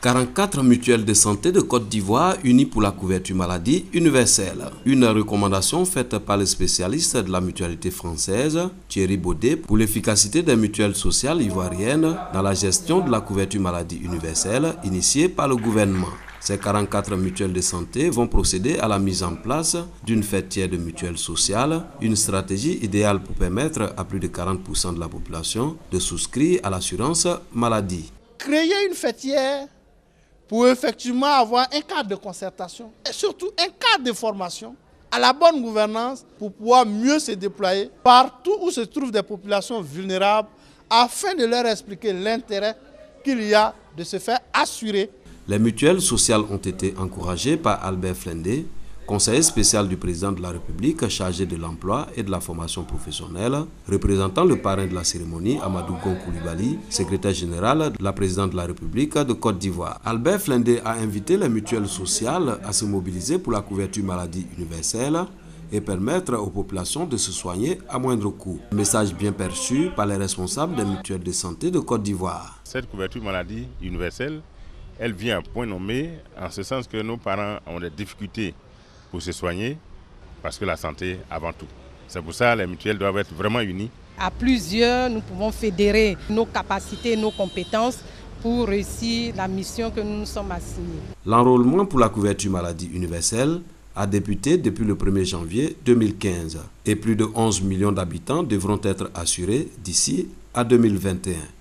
44 mutuelles de santé de Côte d'Ivoire unies pour la couverture maladie universelle. Une recommandation faite par le spécialiste de la mutualité française, Thierry Baudet, pour l'efficacité des mutuelles sociales ivoiriennes dans la gestion de la couverture maladie universelle initiée par le gouvernement. Ces 44 mutuelles de santé vont procéder à la mise en place d'une fêtière de mutuelles sociales, une stratégie idéale pour permettre à plus de 40% de la population de souscrire à l'assurance maladie. Créer une fêtière pour effectivement avoir un cadre de concertation et surtout un cadre de formation à la bonne gouvernance pour pouvoir mieux se déployer partout où se trouvent des populations vulnérables afin de leur expliquer l'intérêt qu'il y a de se faire assurer. Les mutuelles sociales ont été encouragées par Albert Flendé, conseiller spécial du président de la République chargé de l'emploi et de la formation professionnelle, représentant le parrain de la cérémonie, Amadou Gon Coulibaly, secrétaire général de la présidente de la République de Côte d'Ivoire. Albert Flendé a invité les mutuelles sociales à se mobiliser pour la couverture maladie universelle et permettre aux populations de se soigner à moindre coût. Message bien perçu par les responsables des mutuelles de santé de Côte d'Ivoire. Cette couverture maladie universelle, elle vient à point nommé en ce sens que nos parents ont des difficultés pour se soigner, parce que la santé avant tout. C'est pour ça que les mutuelles doivent être vraiment unies. À plusieurs, nous pouvons fédérer nos capacités, nos compétences pour réussir la mission que nous nous sommes assignés. L'enrôlement pour la couverture maladie universelle a débuté depuis le 1er janvier 2015 et plus de 11 millions d'habitants devront être assurés d'ici à 2021.